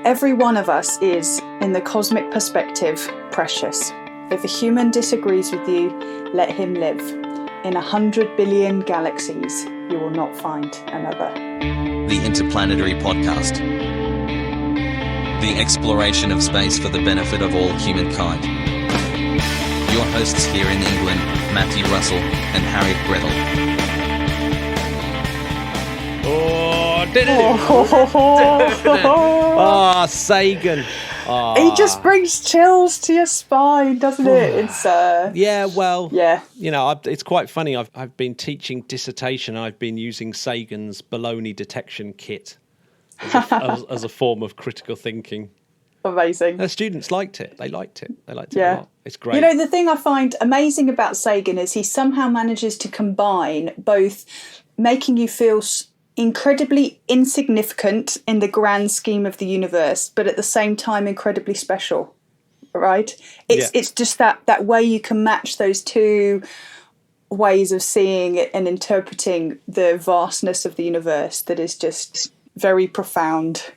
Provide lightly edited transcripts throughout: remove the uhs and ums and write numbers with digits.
Every one of us is, in the cosmic perspective, precious. If a human disagrees with you, let him live. In 100 billion galaxies, you will not find another. The Interplanetary Podcast. The exploration of space for the benefit of all humankind. Your hosts here in England, Matthew Russell and Harriet Brettle. Sagan. He just brings chills to your spine, doesn't it? It's yeah. You know, it's quite funny. I've been teaching dissertation. I've been using Sagan's baloney detection kit as a form of critical thinking. Amazing. The students liked it. They liked it a lot. It's great. You know, the thing I find amazing about Sagan is he somehow manages to combine both making you feel incredibly insignificant in the grand scheme of the universe, but at the same time incredibly special, right? It's just that way you can match those two ways of seeing it and interpreting the vastness of the universe that is just very profound.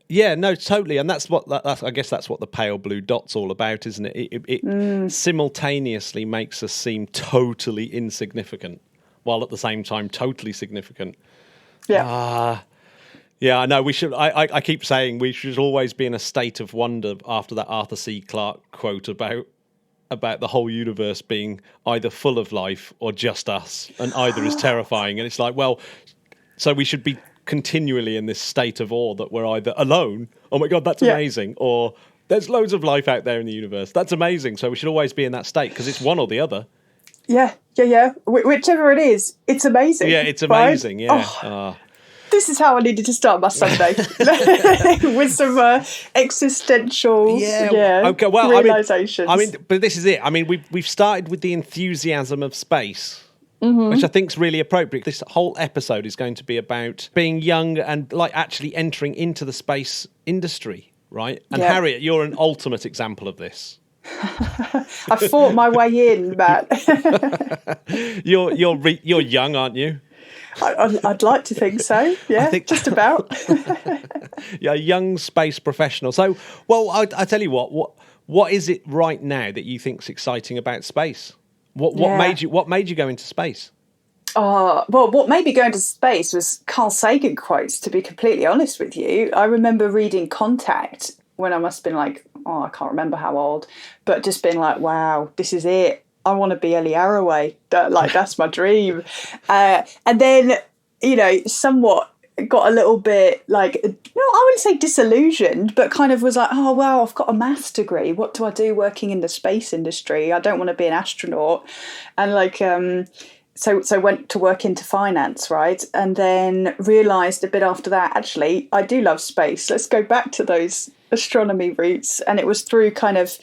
Yeah, no, totally, and that's I guess that's what the pale blue dot's all about, isn't it? It simultaneously makes us seem totally insignificant, while at the same time totally significant. Yeah. I know we should. I keep saying we should always be in a state of wonder after that Arthur C Clarke quote about the whole universe being either full of life or just us, and either is terrifying. And it's like, well, so we should be continually in this state of awe that we're either alone, oh my God, that's amazing, or there's loads of life out there in the universe, that's amazing. So we should always be in that state because it's one or the other. Yeah. Whichever it is, it's amazing. Yeah, it's amazing. Right? This is how I needed to start my Sunday with some existential realizations. I mean, but this is it. I mean, we've started with the enthusiasm of space, which I think is really appropriate. This whole episode is going to be about being young and like actually entering into the space industry, right? And Harriet, you're an ultimate example of this. I fought my way in, Matt. You're young, aren't you? I'd like to think so. Yeah, just about. Yeah, young space professional. So, well, I tell you what is it right now that you think's exciting about space? What made you go into space? Well, what made me go into space was Carl Sagan quotes. To be completely honest with you, I remember reading Contact when I must have been like, I can't remember how old, but just being like, wow, this is it. I want to be Ellie Arroway. That's my dream. And then, somewhat got a little bit I wouldn't say disillusioned, but kind of was like, oh, well, I've got a maths degree. What do I do working in the space industry? I don't want to be an astronaut. And so went to work into finance, right? And then realised a bit after that, actually, I do love space. Let's go back to those astronomy roots. And it was through kind of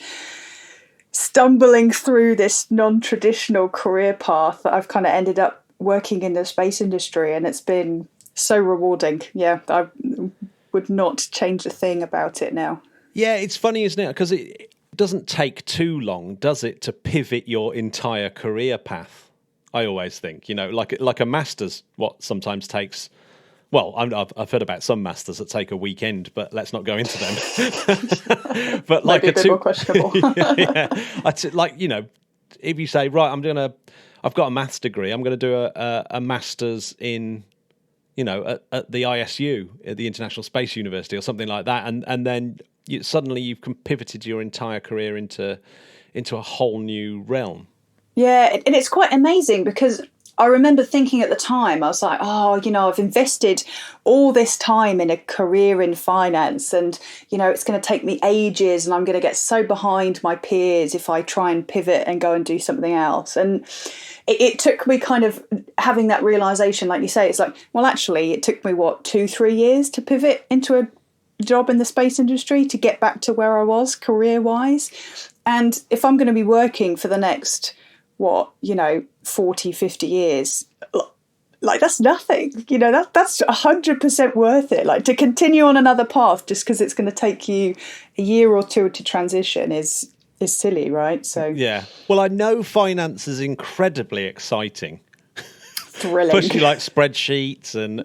stumbling through this non-traditional career path that I've kind of ended up working in the space industry, and it's been so rewarding. Yeah, I would not change a thing about it now. Yeah, it's funny, isn't it? Because it doesn't take too long, does it, to pivot your entire career path? I always think, like a master's, what sometimes takes. Well, I've heard about some masters that take a weekend, but let's not go into them. But like maybe a bit more questionable. If you say, right, I've got a maths degree, I'm going to do a master's in, at the ISU, at the International Space University, or something like that, and then suddenly you've pivoted your entire career into a whole new realm. Yeah, and it's quite amazing because I remember thinking at the time, I was like, I've invested all this time in a career in finance and, it's going to take me ages and I'm going to get so behind my peers if I try and pivot and go and do something else. And it took me kind of having that realisation, like you say, it's like, well, actually, it took me, 2-3 years to pivot into a job in the space industry to get back to where I was career-wise. And if I'm going to be working for the next 40, 50 years, that's nothing, that's 100% worth it. Like, to continue on another path just because it's going to take you a year or two to transition is silly, right? So yeah, well, I know finance is incredibly exciting. Thrilling. Especially like spreadsheets and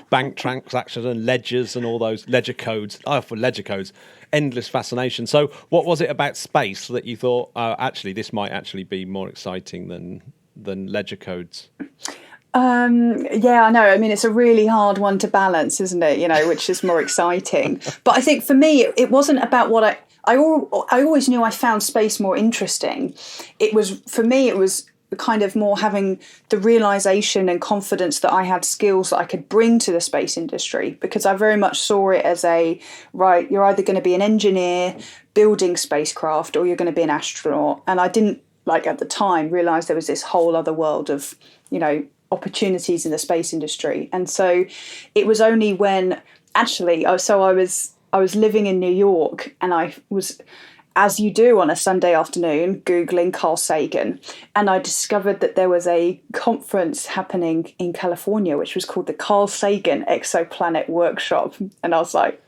bank transactions and ledgers and all those ledger codes. Oh, for ledger codes, endless fascination. So what was it about space that you thought, actually, this might actually be more exciting than ledger codes? Yeah, I know. I mean, it's a really hard one to balance, isn't it? You know, which is more exciting. But I think for me, it wasn't about what I always knew I found space more interesting. For me, it was kind of more having the realization and confidence that I had skills that I could bring to the space industry, because I very much saw it as right, you're either going to be an engineer building spacecraft or you're going to be an astronaut. And I didn't, at the time, realize there was this whole other world of, opportunities in the space industry. And so it was only when actually, I was living in New York, and I was, as you do on a Sunday afternoon, Googling Carl Sagan, and I discovered that there was a conference happening in California, which was called the Carl Sagan Exoplanet Workshop. And I was like,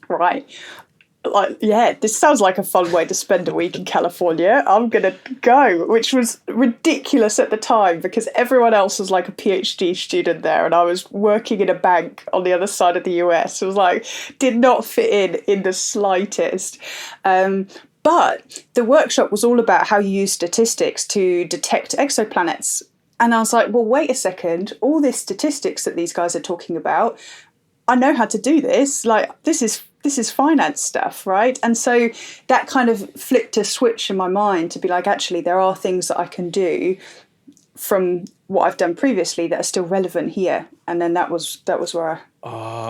right, this sounds like a fun way to spend a week in California. I'm going to go, which was ridiculous at the time because everyone else was like a PhD student there, and I was working in a bank on the other side of the US. It was did not fit in the slightest. But the workshop was all about how you use statistics to detect exoplanets. And I was like, well, wait a second, all this statistics that these guys are talking about, I know how to do this. This is finance stuff, right? And so that kind of flipped a switch in my mind to be like, actually, there are things that I can do from what I've done previously that are still relevant here. And then that was where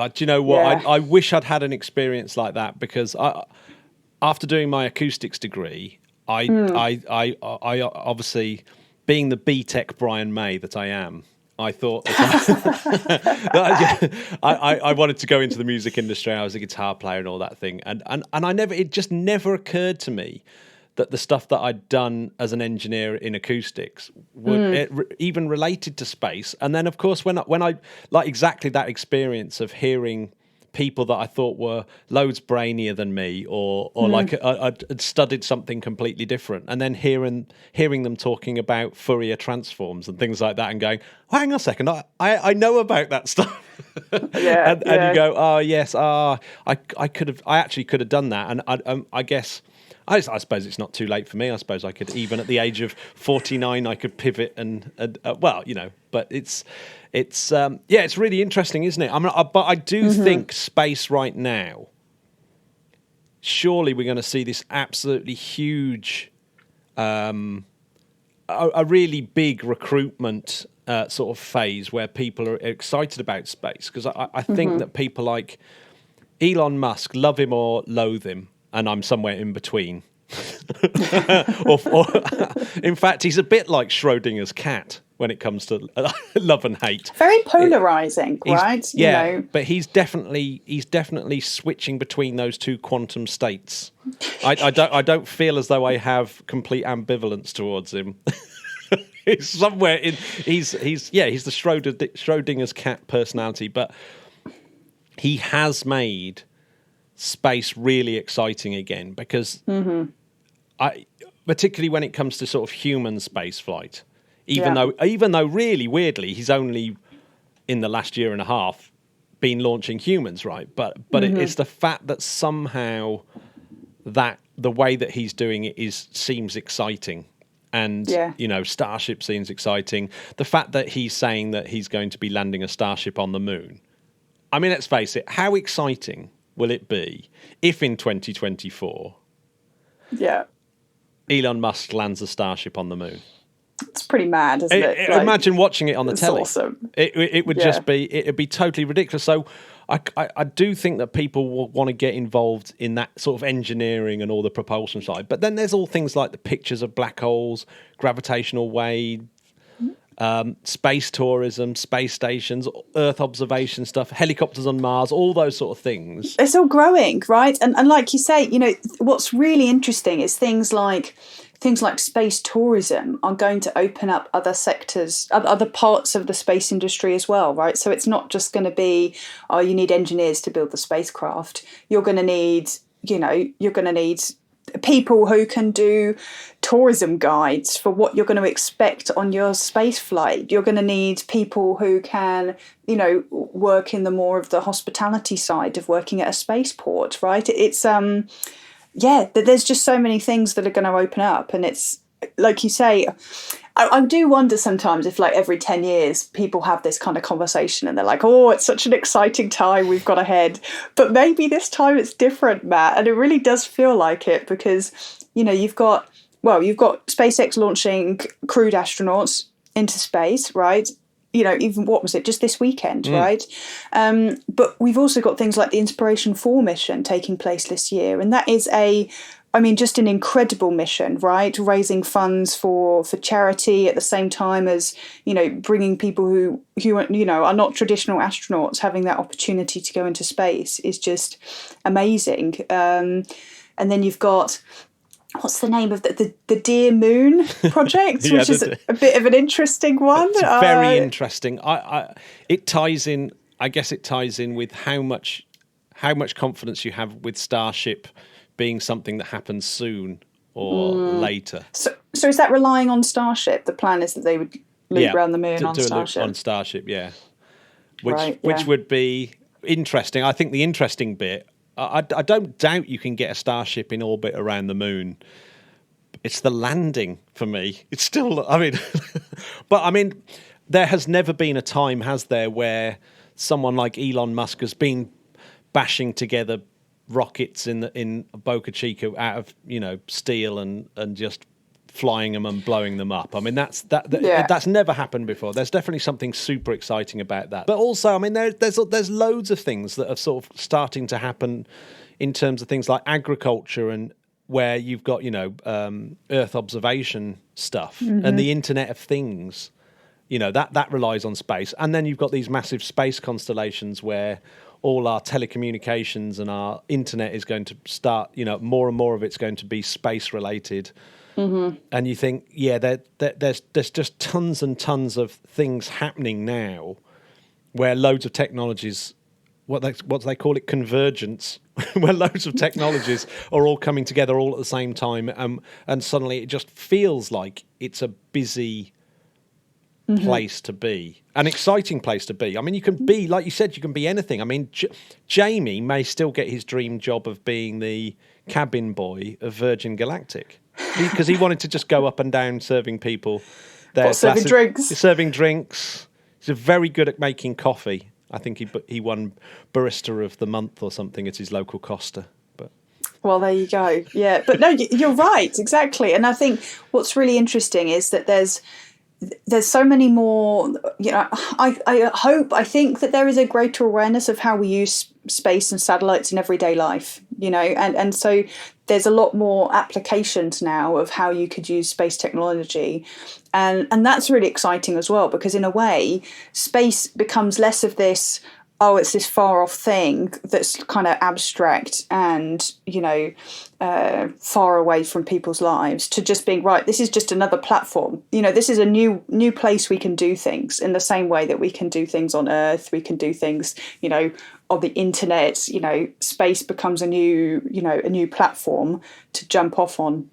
do you know what? Yeah. I wish I'd had an experience like that, because after doing my acoustics degree, I obviously, being the BTEC Brian May that I am, I thought I wanted to go into the music industry. I was a guitar player and all that thing, and it just never occurred to me that the stuff that I'd done as an engineer in acoustics would even related to space. And then, of course, when I like exactly that experience of hearing people that I thought were loads brainier than me, or like I'd studied something completely different, and then hearing them talking about Fourier transforms and things like that, and going, oh, hang on a second, I know about that stuff. Yeah, and you go, oh yes, I actually could have done that, and I guess. I suppose it's not too late for me. I suppose I could, even at the age of 49, I could pivot and but it's really interesting, isn't it? But I do think space right now, surely we're going to see this absolutely huge, a really big recruitment sort of phase where people are excited about space, because I think that people like Elon Musk, love him or loathe him, and I'm somewhere in between. or in fact, he's a bit like Schrodinger's cat when it comes to love and hate. Very polarizing, right? Yeah, but he's definitely switching between those two quantum states. I don't feel as though I have complete ambivalence towards him. He's somewhere in he's the Schrodinger's cat personality, but he has made space really exciting again, because particularly when it comes to sort of human space flight, even though really weirdly he's only in the last year and a half been launching humans, right? But it's the fact that somehow that the way that he's doing it seems exciting. And, Starship seems exciting. The fact that he's saying that he's going to be landing a Starship on the moon. I mean, let's face it, how exciting will it be if in 2024 Elon Musk lands a Starship on the moon? It's pretty mad, isn't it? Imagine watching it on the telly. Awesome. It would just be, it'd be totally ridiculous. So I do think that people will want to get involved in that sort of engineering and all the propulsion side. But then there's all things like the pictures of black holes, gravitational wave, space tourism, space stations, Earth observation stuff, helicopters on Mars, all those sort of things. It's all growing, right? And like you say, what's really interesting is things like space tourism are going to open up other sectors, other parts of the space industry as well, right? So it's not just going to be, you need engineers to build the spacecraft. You're going to need people who can do tourism guides for what you're going to expect on your space flight. You're going to need people who can, work in the more of the hospitality side of working at a spaceport, right? It's there's just so many things that are going to open up, and it's like you say. I do wonder sometimes if, like, every 10 years people have this kind of conversation and they're like, oh, it's such an exciting time we've got ahead. But maybe this time it's different, Matt. And it really does feel like it because, you've got SpaceX launching crewed astronauts into space, right? Even what was it, just this weekend, right? But we've also got things like the Inspiration 4 mission taking place this year. And that is just an incredible mission, right? Raising funds for charity at the same time as, bringing people who are not traditional astronauts, having that opportunity to go into space is just amazing. And then you've got, what's the name of the Dear Moon project, which is a bit of an interesting one. It's very interesting. It ties in, I guess it ties in with how much confidence you have with Starship being something that happens soon or later. So is that relying on Starship? The plan is that they would loop around the moon on Starship? On Starship, yeah. Which would be interesting. I think the interesting bit, I don't doubt you can get a Starship in orbit around the moon. It's the landing for me. It's still, but there has never been a time, has there, where someone like Elon Musk has been bashing together rockets in Boca Chica out of steel and just flying them and blowing them up. That's never happened before. There's definitely something super exciting about that. But also, there's loads of things that are sort of starting to happen in terms of things like agriculture and where you've got Earth observation stuff and the Internet of Things. That relies on space, and then you've got these massive space constellations where all our telecommunications and our internet is going to start, more and more of it's going to be space related. Mm-hmm. And you think, there's just tons and tons of things happening now where loads of technologies, what they call it, convergence, where loads of technologies are all coming together all at the same time. And suddenly it just feels like it's a busy place to be, an exciting place to be. You can be, like you said, you can be anything. Jamie may still get his dream job of being the cabin boy of Virgin Galactic because he wanted to just go up and down serving people serving drinks. He's very good at making coffee. I think he won Barista of the Month or something at his local Costa. Well, there you go. Yeah, but no, you're right, exactly. And I think what's really interesting is that there's so many more, I think that there is a greater awareness of how we use space and satellites in everyday life, and so there's a lot more applications now of how you could use space technology. And that's really exciting as well, because in a way, space becomes less of this, it's this far off thing that's kind of abstract and, far away from people's lives, to just being, right, this is just another platform. This is a new place we can do things in the same way that we can do things on Earth. We can do things, on the internet. Space becomes a new platform to jump off on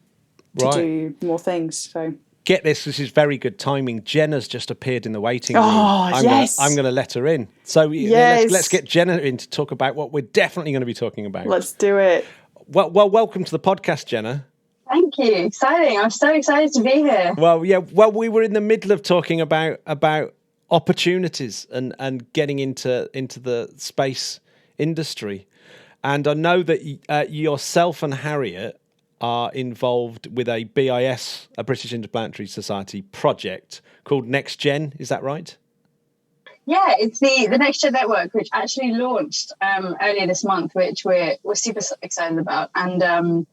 to do more things. So. Get this is very good timing. Jenna's just appeared in the waiting room. I'm going to let her in. So let's get Jenna in to talk about what we're definitely going to be talking about. Let's do it. Well, welcome to the podcast, Jenna. Thank you. Exciting. I'm so excited to be here. Well, yeah. Well, we were in the middle of talking about opportunities and getting into the space industry. And I know that yourself and Harriet are involved with a BIS, a British Interplanetary Society project called NextGen. Is that right? Yeah, it's the NextGen network, which actually launched earlier this month, which we're super excited about. And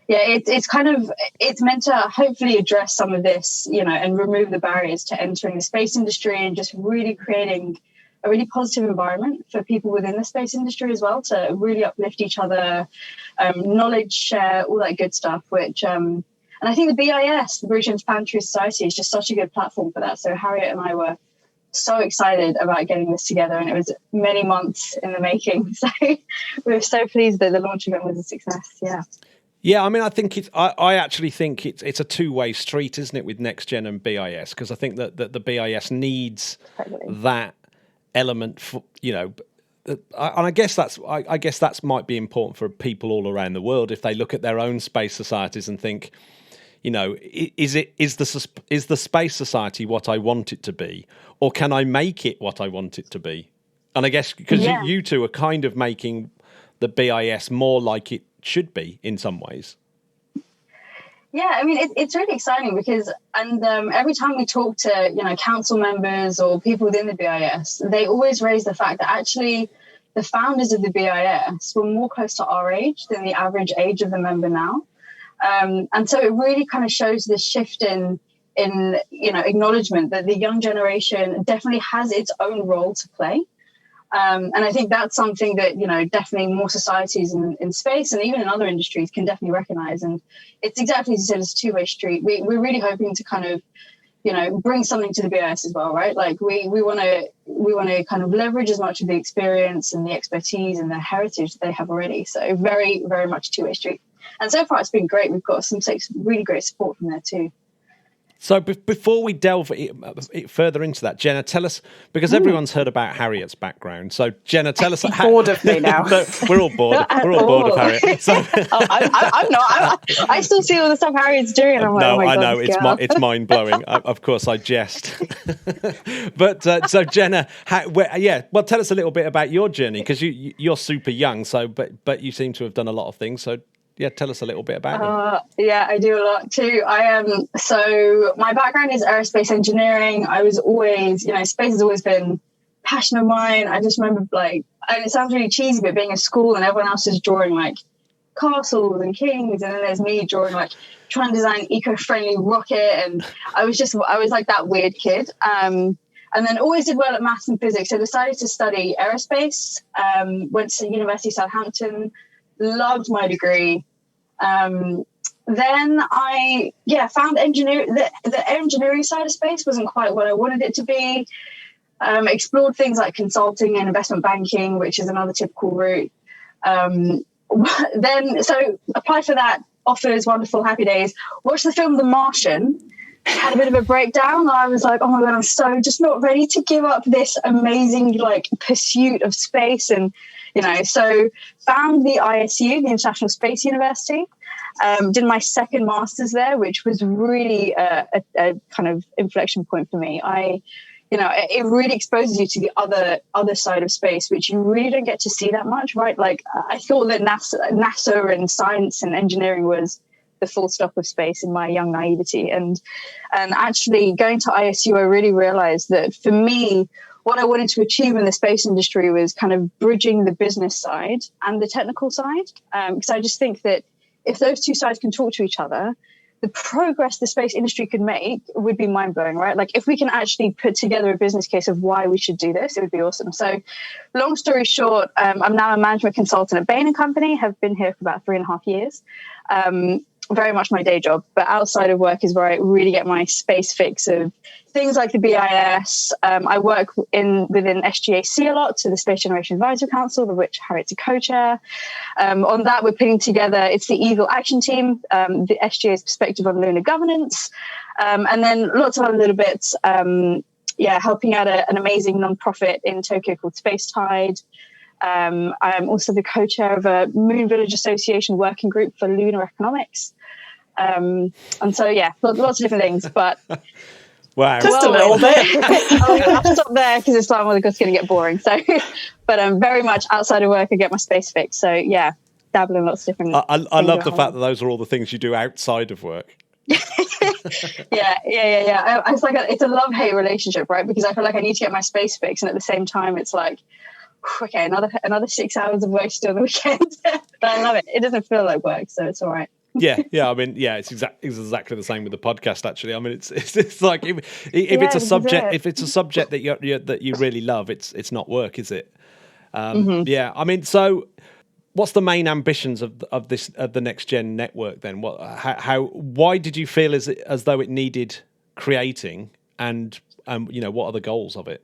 it's meant to hopefully address some of this, and remove the barriers to entering the space industry, and just really creating a really positive environment for people within the space industry as well, to really uplift each other, knowledge share, all that good stuff, which, and I think the BIS, the British Interplanetary Society, is just such a good platform for that. So Harriet and I were so excited about getting this together, and it was many months in the making. So we were so pleased that the launch event was a success. Yeah. Yeah, I mean, I think I actually think it's a two-way street, isn't it, with NextGen and BIS? Because I think that the BIS needs that element for, and I guess that's might be important for people all around the world if they look at their own space societies and think, is the space society what I want it to be, or can I make it what I want it to be? And I guess because you two are kind of making the BIS more like it should be in some ways. Yeah, I mean, it's really exciting because, every time we talk to, council members or people within the BIS, they always raise the fact that actually the founders of the BIS were more close to our age than the average age of the member now. And so it really kind of shows this shift in acknowledgement that the young generation definitely has its own role to play. And I think that's something that, definitely more societies in space and even in other industries can definitely recognize. And it's exactly as you said, it's a two-way street. We're really hoping to kind of, bring something to the BIS as well, right? Like we want to kind of leverage as much of the experience and the expertise and the heritage that they have already. So very, very much two-way street. And so far it's been great. We've got some really great support from there too. So before we delve further into that, Jenna, tell us, because everyone's heard about Harriet's background. So Jenna, tell us. Bored of me now. We're all bored. We're all bored of Harriet. So, I'm not. I still see all the stuff Harriet's doing. And I'm like, no, oh my I God, know it's mind blowing. Of course, I jest. But so Jenna, well, tell us a little bit about your journey, because you're super young. So, but you seem to have done a lot of things. So. Yeah, tell us a little bit about them. Yeah, I do a lot too. So my background is aerospace engineering. I was always, space has always been a passion of mine. I just remember and it sounds really cheesy, but being at school and everyone else is drawing like castles and kings, and then there's me drawing trying to design eco-friendly rocket, and I was like that weird kid. And then always did well at maths and physics. So decided to study aerospace. Went to University of Southampton. Loved my degree. Then I found the engineering side of space wasn't quite what I wanted it to be. Explored things like consulting and investment banking, which is another typical route. Then applied for that, offers, wonderful, happy days. Watched the film The Martian. Had a bit of a breakdown. And I was like, oh my God, I'm so just not ready to give up this amazing pursuit of space. And so found the ISU, the International Space University, did my second master's there, which was really a kind of inflection point for me. It really exposes you to the other side of space, which you really don't get to see that much, right? Like I thought that NASA and science and engineering was the full stop of space in my young naivety. And actually going to ISU, I really realized that for me, what I wanted to achieve in the space industry was kind of bridging the business side and the technical side. Because I just think that if those two sides can talk to each other, the progress the space industry could make would be mind-blowing, right? Like if we can actually put together a business case of why we should do this, it would be awesome. So long story short, I'm now a management consultant at Bain & Company, have been here for about 3.5 years. Very much my day job, but outside of work is where I really get my space fix of things like the BIS. I work within SGAC a lot, so the Space Generation Advisory Council, of which Harriet's a co-chair. On that, we're putting together, it's the Eagle Action Team, the SGA's perspective on lunar governance, and then lots of other little bits, helping out an amazing nonprofit in Tokyo called Space Tide. I'm also the co-chair of a Moon Village Association working group for lunar economics. And so, lots of different things, but wow, just a little bit. I'll stop there because it's going to get boring. So, but I'm very much outside of work. I get my space fix. So yeah, dabble in lots of different. I love the fact that those are all the things you do outside of work. Yeah. It's like it's a love-hate relationship, right? Because I feel like I need to get my space fix, and at the same time, it's like, okay, another 6 hours of work still on the weekend. But I love it. It doesn't feel like work, so it's all right. Yeah. I mean, it's exactly the same with the podcast. Actually, I mean, it's like if it's a subject that you really love, it's not work, is it? Yeah. I mean, so what's the main ambitions of the NextGen network then? Why did you feel as though it needed creating, and what are the goals of it?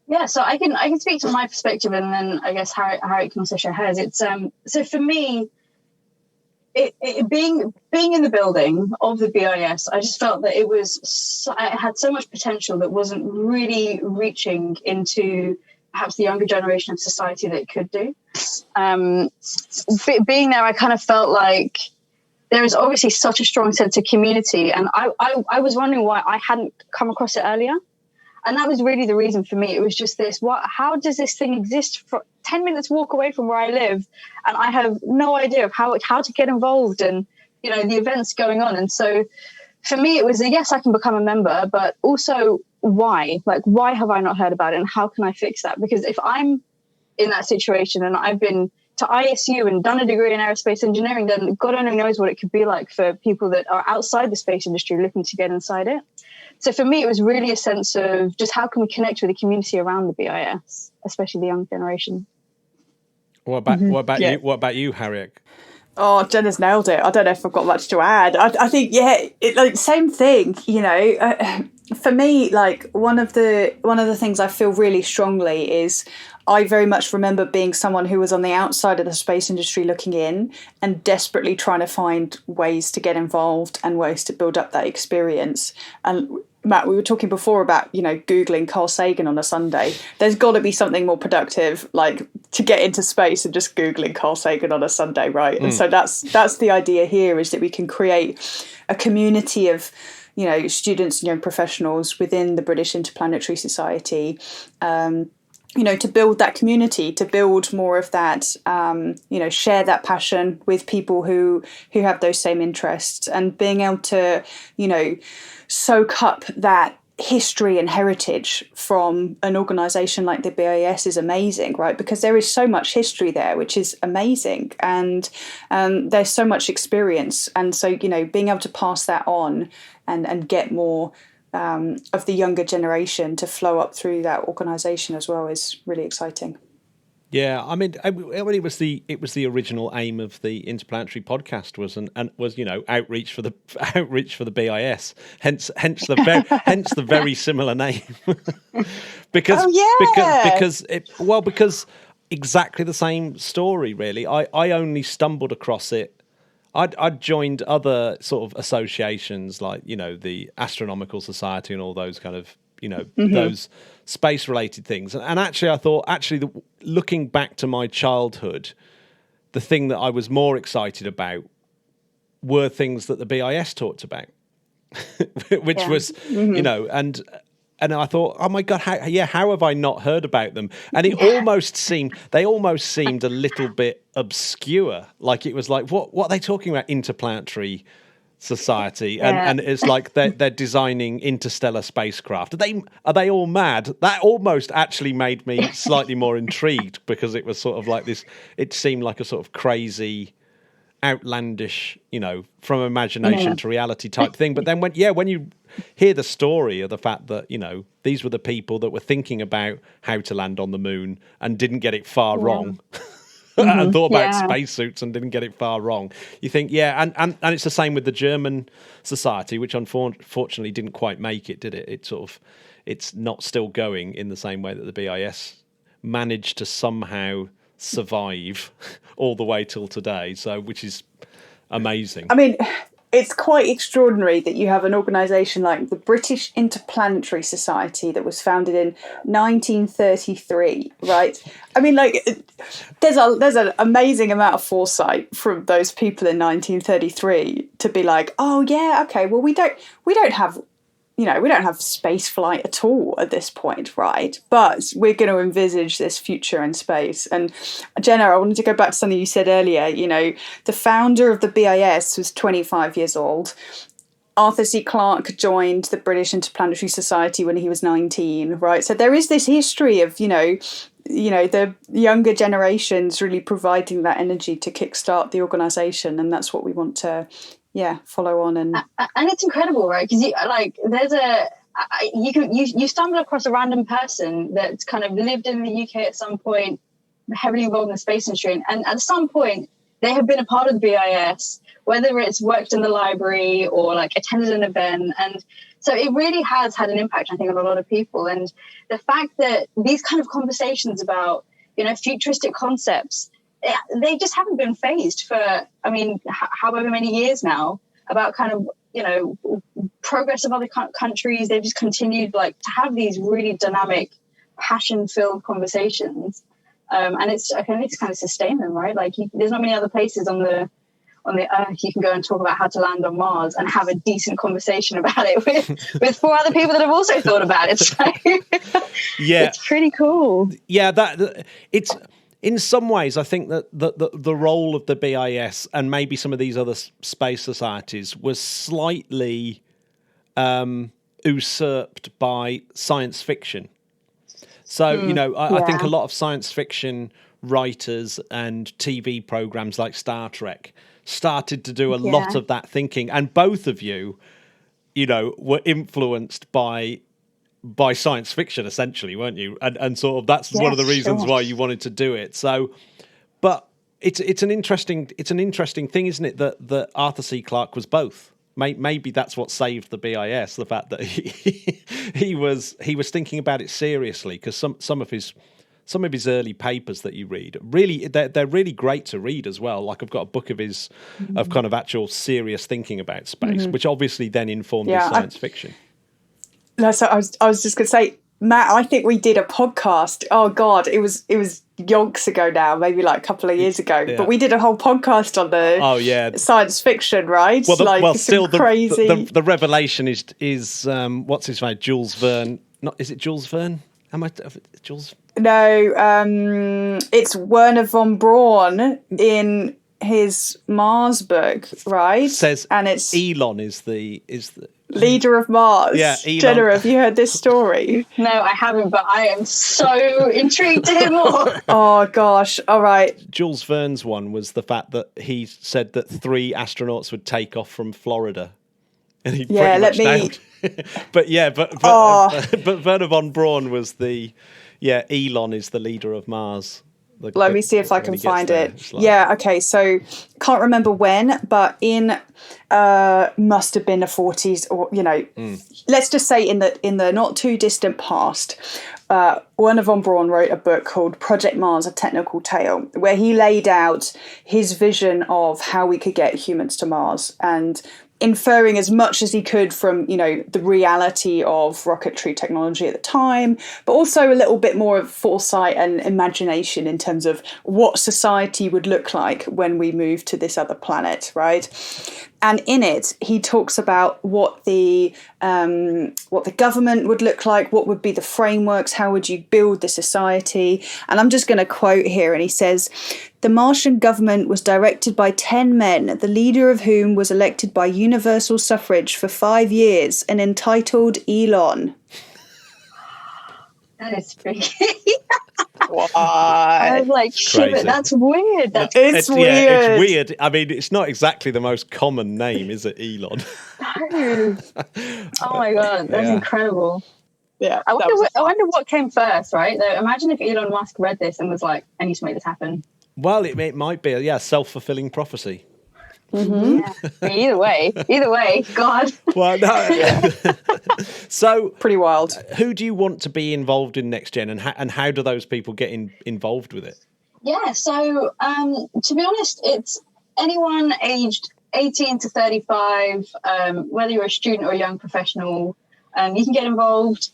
Yeah, so I can speak to my perspective, and then I guess Harriet can also share hers. It's so for me, being in the building of the BIS, I just felt that it had so much potential that wasn't really reaching into perhaps the younger generation of society that it could do. Being there, I kind of felt like there is obviously such a strong sense of community, and I was wondering why I hadn't come across it earlier. And that was really the reason for me. It was just this, how does this thing exist for 10 minutes walk away from where I live? And I have no idea of how to get involved and, you know, the events going on. And so for me, it was yes, I can become a member, but also why? Like, why have I not heard about it? And how can I fix that? Because if I'm in that situation and I've been to ISU and done a degree in aerospace engineering, then God only knows what it could be like for people that are outside the space industry looking to get inside it. So for me, it was really a sense of just how can we connect with the community around the BIS, especially the young generation. What about you? What about you, Harriet? Oh, Jenna's nailed it. I don't know if I've got much to add. I think, same thing, you know. For me, like one of the things I feel really strongly is I very much remember being someone who was on the outside of the space industry looking in and desperately trying to find ways to get involved and ways to build up that experience. And Matt, we were talking before about, you know, Googling Carl Sagan on a Sunday. There's got to be something more productive, like to get into space than just Googling Carl Sagan on a Sunday, right? And so that's the idea here, is that we can create a community of, you know, students and young professionals within the British Interplanetary Society, you know, to build that community, to build more of that, you know, share that passion with people who have those same interests, and being able to, you know, soak up that history and heritage from an organisation like the BIS is amazing, right? Because there is so much history there, which is amazing, and there's so much experience, and so, you know, being able to pass that on and get more of the younger generation to flow up through that organisation as well is really exciting. Yeah, I mean, it was the original aim of the Interplanetary podcast was you know, outreach for the BIS. Hence the very similar name. because exactly the same story, really. I only stumbled across it. I'd joined other sort of associations, like, you know, the Astronomical Society and all those kind of, you know, those space-related things. And actually, I thought, looking back to my childhood, the thing that I was more excited about were things that the BIS talked about, which was, you know, and I thought, oh my God, how have I not heard about them? And they almost seemed a little bit obscure. Like it was like, what are they talking about? Interplanetary Society, and it's like they're designing interstellar spacecraft. Are they all mad? That almost actually made me slightly more intrigued, because it was sort of like this. It seemed like a sort of crazy, outlandish, you know, from imagination to reality type thing. But then when you hear the story of the fact that, you know, these were the people that were thinking about how to land on the moon and didn't get it far wrong. And thought about spacesuits and didn't get it far wrong. You think, and it's the same with the German society, which unfortunately didn't quite make it, did it? It's not still going in the same way that the BIS managed to somehow survive all the way till today. So, which is amazing. I mean, it's quite extraordinary that you have an organisation like the British Interplanetary Society that was founded in 1933, right? I mean, like, there's an amazing amount of foresight from those people in 1933 to be like, oh yeah, okay, well we don't have, you know, we don't have space flight at all at this point, right? But we're going to envisage this future in space. And Jenna, I wanted to go back to something you said earlier. You know, the founder of the BIS was 25 years old. Arthur C. Clarke joined the British Interplanetary Society when he was 19, right? So there is this history of, you know, the younger generations really providing that energy to kickstart the organisation, and that's what we want to follow on. And it's incredible, right? Because you stumble across a random person that's kind of lived in the UK at some point, heavily involved in the space industry, and at some point they have been a part of the BIS, whether it's worked in the library or like attended an event. And so it really has had an impact, I think, on a lot of people. And the fact that these kind of conversations about, you know, futuristic concepts, they just haven't been phased for, I mean, however many years now, about kind of, you know, progress of other countries. They've just continued like to have these really dynamic, passion-filled conversations, and I think it's kind of sustain them, right? Like there's not many other places on the earth you can go and talk about how to land on Mars and have a decent conversation about it with 4 other people that have also thought about it. So yeah, it's pretty cool. Yeah, that it's in some ways I think that the role of the BIS and maybe some of these other space societies was slightly usurped by science fiction. So, you know, I think a lot of science fiction writers and TV programs like Star Trek started to do a lot of that thinking. And both of you, you know, were influenced by science fiction, essentially, weren't you? And sort of that's one of the reasons why you wanted to do it. So, but it's an interesting thing, isn't it? That Arthur C. Clarke was both. Maybe that's what saved the BIS, the fact that he was thinking about it seriously, because some of his early papers that you read really they're really great to read as well. Like I've got a book of his of kind of actual serious thinking about space, which obviously then informed his science fiction. No, so I was just going to say, Matt, I think we did a podcast. Oh God, it was yonks ago now, maybe like a couple of years ago. Yeah. But we did a whole podcast on the science fiction, right? Well, still crazy. The revelation is what's his name? Jules Verne. Is it Jules Verne? Jules? No, it's Werner von Braun in his Mars book, right? Says, and it's Elon is the leader of Mars. Yeah, Elon. Jenna, have you heard this story? No, I haven't, but I am so intrigued to hear more. Oh gosh, all right. Jules Verne's one was the fact that he said that 3 astronauts would take off from Florida, and he pretty much nailed. But Werner von Braun was Elon is the leader of Mars. Let me see if I can find it. Yeah, okay. So can't remember when, but in must have been the 40s, or let's just say in the not too distant past. Werner von Braun wrote a book called Project Mars: A Technical Tale, where he laid out his vision of how we could get humans to Mars, and inferring as much as he could from, the reality of rocketry technology at the time, but also a little bit more of foresight and imagination in terms of what society would look like when we move to this other planet, right? And in it, he talks about what the government would look like, what would be the frameworks, how would you build the society. And I'm just going to quote here, and he says, "The Martian government was directed by 10 men, the leader of whom was elected by universal suffrage for 5 years and entitled Elon." That is freaky. Why? I was like, shit, that's weird. It's weird. Yeah, it's weird. I mean, it's not exactly the most common name, is it, Elon? No. Oh my God, that's incredible. Yeah. I wonder what came first, right? Though, imagine if Elon Musk read this and was like, I need to make this happen. Well, it might be a self-fulfilling prophecy. Mm-hmm. Yeah. Either way, God. Well, no. So pretty wild. Who do you want to be involved in NextGen, and how do those people get involved with it? Yeah, so to be honest, it's anyone aged 18 to 35, whether you're a student or a young professional, you can get involved.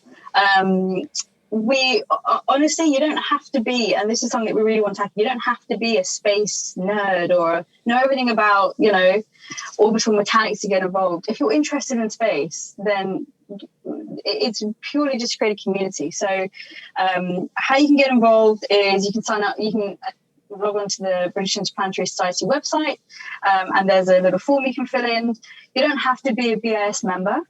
We honestly, you don't have to be, and this is something that we really want to tackle, you don't have to be a space nerd or know everything about, orbital mechanics to get involved. If you're interested in space, then it's purely just to create a community. So how you can get involved is you can sign up, you can log on to the British Interplanetary Society website, and there's a little form you can fill in. You don't have to be a BIS member.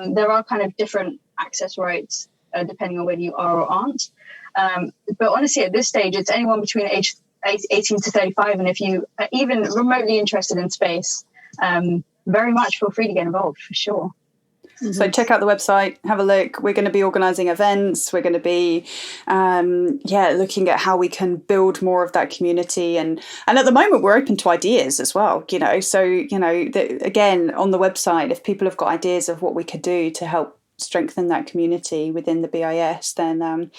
There are kind of different access rights depending on whether you are or aren't. But honestly, at this stage, it's anyone between age 18 to 35. And if you are even remotely interested in space, very much feel free to get involved, for sure. So check out the website, have a look. We're going to be organising events. We're going to be, looking at how we can build more of that community. And at the moment, we're open to ideas as well, So, again, on the website, if people have got ideas of what we could do to help strengthen that community within the BIS, then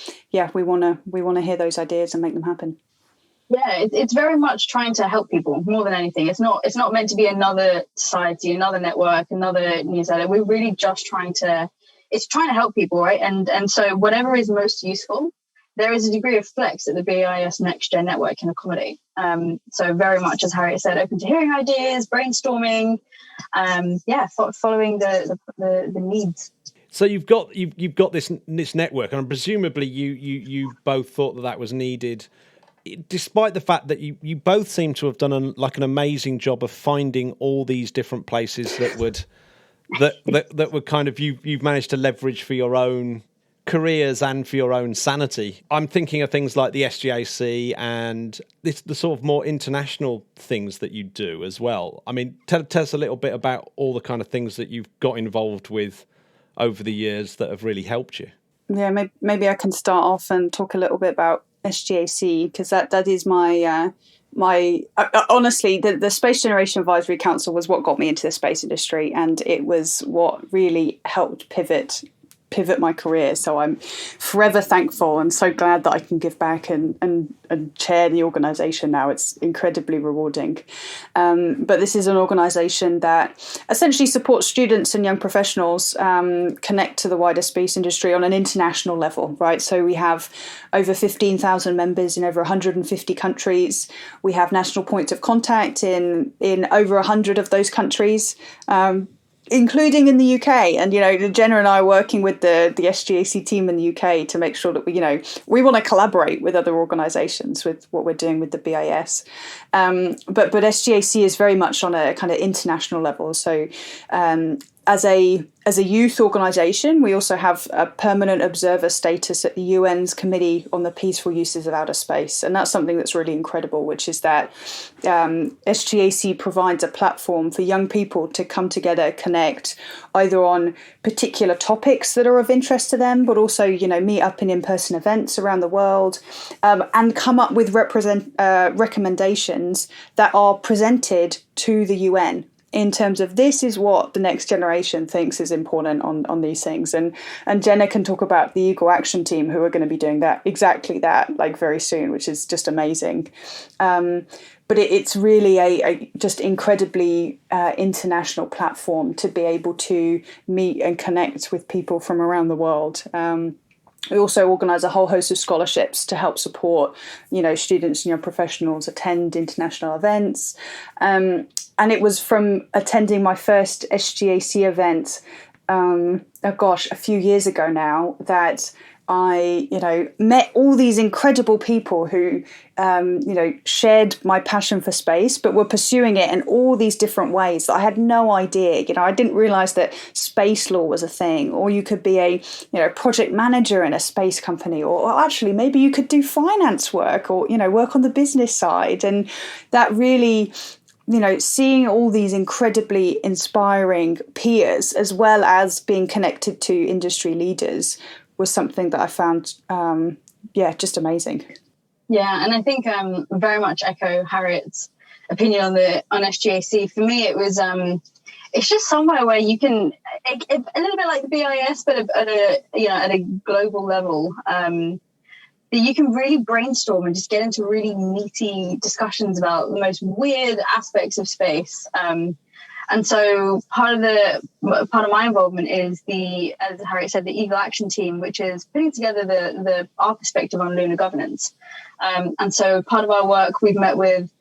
we want to hear those ideas and make them happen. Yeah, it's very much trying to help people more than anything. It's not meant to be another society, another network, another newsletter. We're really just trying to help people, right? And so whatever is most useful, there is a degree of flex that the BIS NextGen network can accommodate. So very much, as Harriet said, open to hearing ideas, brainstorming, following the needs. So you've got this network, and presumably you both thought that was needed, despite the fact that you both seem to have done an amazing job of finding all these different places that would kind of you've managed to leverage for your own careers and for your own sanity. I'm thinking of things like the SGAC and the sort of more international things that you do as well. I mean, tell us a little bit about all the kind of things that you've got involved with over the years that have really helped you. Yeah, maybe I can start off and talk a little bit about SGAC, because that is my honestly, the Space Generation Advisory Council was what got me into the space industry, and it was what really helped pivot my career. So I'm forever thankful and so glad that I can give back and chair the organisation now. It's incredibly rewarding. But this is an organisation that essentially supports students and young professionals connect to the wider space industry on an international level, right? So we have over 15,000 members in over 150 countries. We have national points of contact in over 100 of those countries, including in the UK. And, Jenna and I are working with the SGAC team in the UK to make sure that we want to collaborate with other organisations with what we're doing with the BIS. But SGAC is very much on a kind of international level. So as a youth organisation, we also have a permanent observer status at the UN's Committee on the Peaceful Uses of Outer Space. And that's something that's really incredible, which is that SGAC provides a platform for young people to come together, connect, either on particular topics that are of interest to them, but also, meet up in in-person events around the world, and come up with recommendations that are presented to the UN in terms of this is what the next generation thinks is important on these things. And Jenna can talk about the Eagle Action Team, who are going to be doing exactly that very soon, which is just amazing. But it's really a just incredibly international platform to be able to meet and connect with people from around the world. We also organise a whole host of scholarships to help support, students and young professionals attend international events. And it was from attending my first SGAC event, a few years ago now, that I, met all these incredible people who, shared my passion for space, but were pursuing it in all these different ways that I had no idea. I didn't realise that space law was a thing, or you could be a, project manager in a space company, or actually maybe you could do finance work, or, work on the business side. And that really, seeing all these incredibly inspiring peers, as well as being connected to industry leaders, was something that I found, just amazing. Yeah, and I think very much echo Harriet's opinion on SGAC. For me, it was it's just somewhere where you can a little bit like the BIS, but at a global level. That you can really brainstorm and just get into really meaty discussions about the most weird aspects of space. And so part of my involvement is as Harriet said, the Eagle Action Team, which is putting together our perspective on lunar governance. And so part of our work, we've met with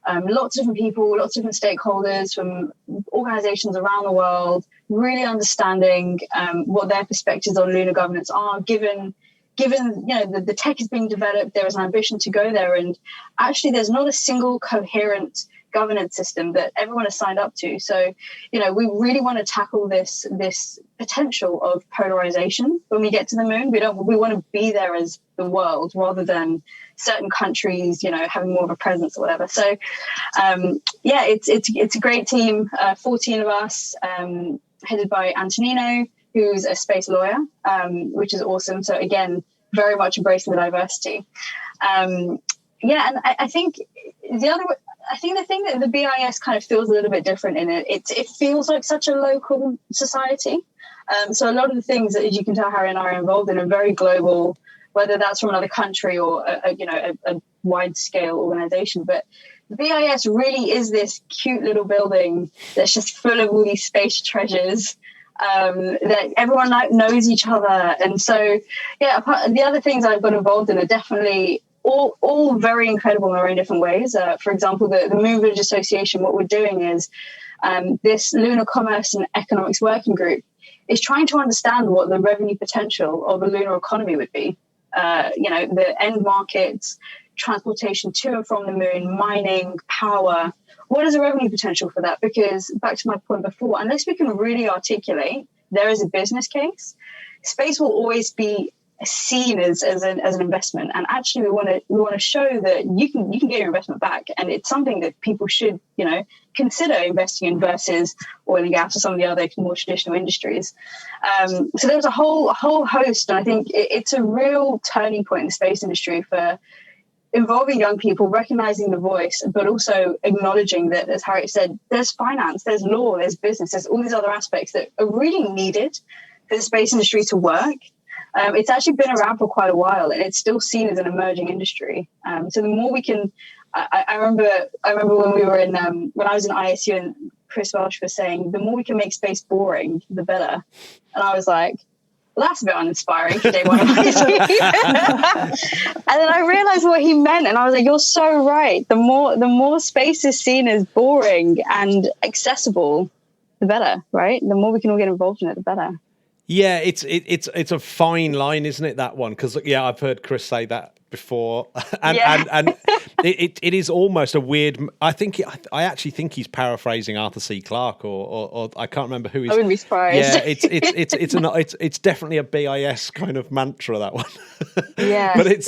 lots of different people, lots of different stakeholders from organizations around the world, really understanding what their perspectives on lunar governance are, given the tech is being developed, there is an ambition to go there, and actually there's not a single coherent governance system that everyone has signed up to. So, we really want to tackle this potential of polarization when we get to the moon. We want to be there as the world rather than certain countries, having more of a presence or whatever. So, it's a great team, 14 of us, headed by Antonino, who's a space lawyer, which is awesome. So again, very much embracing the diversity. And I think the thing that the BIS kind of feels a little bit different in it feels like such a local society. So a lot of the things that, as you can tell, Harry and I are involved in are very global, whether that's from another country or a wide scale organization. But the BIS really is this cute little building that's just full of all these space treasures, that everyone knows each other. And so, the other things I've got involved in are definitely all very incredible in their own different ways. For example, the Moon Village Association, what we're doing is this Lunar Commerce and Economics Working Group is trying to understand what the revenue potential of a lunar economy would be. The end markets, transportation to and from the moon, mining, power. What is the revenue potential for that? Because back to my point before, unless we can really articulate there is a business case, space will always be seen as an investment. And actually, we want to show that you can get your investment back, and it's something that people should consider investing in versus oil and gas or some of the other more traditional industries. So there's a whole host, and I think it's a real turning point in the space industry for involving young people, recognizing the voice, but also acknowledging that, as Harriet said, there's finance, there's law, there's business, there's all these other aspects that are really needed for the space industry to work. It's actually been around for quite a while, and it's still seen as an emerging industry. So the more we can, I remember when we were when I was in ISU, and Chris Welsh was saying, the more we can make space boring, the better. And I was like, well, that's a bit uninspiring for day one of ISU. And then I realized what he meant, and I was like, you're so right. The more space is seen as boring and accessible, the better, right? The more we can all get involved in it, the better. Yeah, it's a fine line, isn't it, that one? Because I've heard Chris say that before, and it is almost a weird. I actually think he's paraphrasing Arthur C. Clarke, or I can't remember who he's. I wouldn't be surprised. Yeah, it's definitely a BIS kind of mantra, that one. Yeah, but it's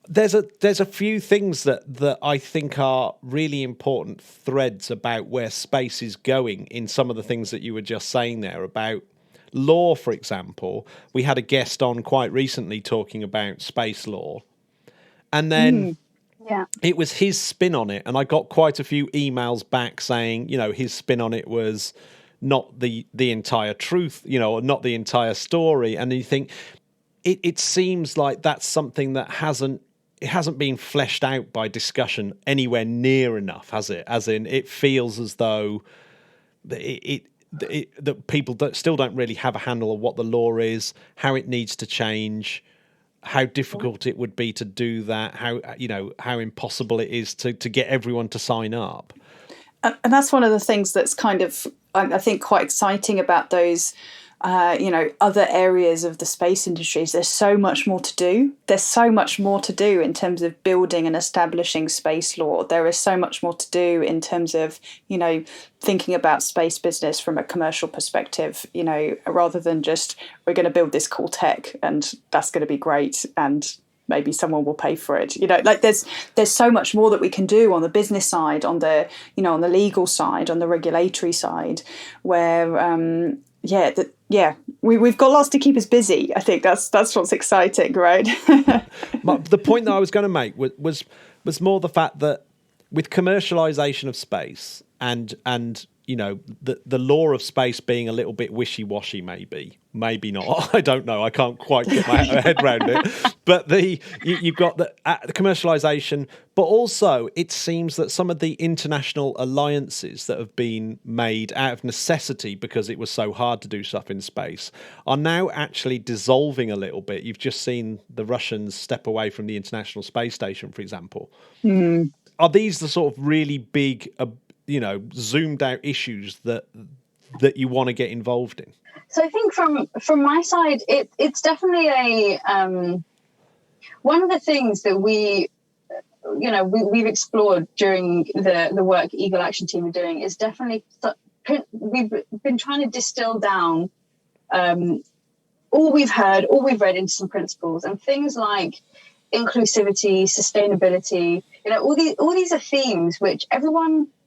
There's a few things that I think are really important threads about where space is going in some of the things that you were just saying there about law, for example. We had a guest on quite recently talking about space law, and then it was his spin on it, and I got quite a few emails back saying, his spin on it was not the entire truth, or not the entire story. And you think it seems like that's something that hasn't been fleshed out by discussion anywhere near enough, has it? As in, it feels as though that people still don't really have a handle on what the law is, how it needs to change, how difficult it would be to do that, how impossible it is to get everyone to sign up. And that's one of the things that's kind of, I think, quite exciting about those other areas of the space industries. There's so much more to do. There's so much more to do in terms of building and establishing space law. There is so much more to do in terms of, thinking about space business from a commercial perspective, rather than just, we're going to build this cool tech and that's going to be great and maybe someone will pay for it. There's so much more that we can do on the business side, on the, on the legal side, on the regulatory side, where, we've got lots to keep us busy. I think that's what's exciting, right? The point that I was going to make was more the fact that with commercialization of space and the law of space being a little bit wishy-washy, maybe not. I don't know. I can't quite get my head around it. But you've got the commercialization, but also it seems that some of the international alliances that have been made out of necessity because it was so hard to do stuff in space are now actually dissolving a little bit. You've just seen the Russians step away from the International Space Station, for example. Mm. Are these the sort of really big, zoomed out issues that you want to get involved in? So I think from my side, it's definitely a one of the things that we've explored during the work Eagle Action Team are doing is definitely we've been trying to distill down all we've heard, all we've read into some principles, and things like inclusivity, sustainability. All these are themes which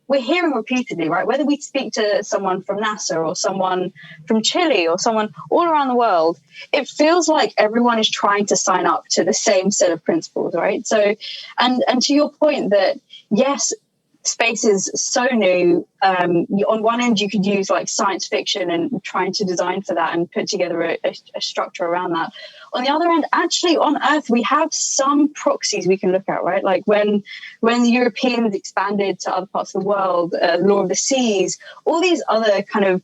we're hearing repeatedly, right? Whether we speak to someone from NASA or someone from Chile or someone all around the world, it feels like everyone is trying to sign up to the same set of principles, right? So, and to your point that, yes, space is so new. On one end, you could use like science fiction and trying to design for that and put together a structure around that. On the other end, actually on Earth, we have some proxies we can look at, right? Like when the Europeans expanded to other parts of the world, Law of the Seas, all these other kind of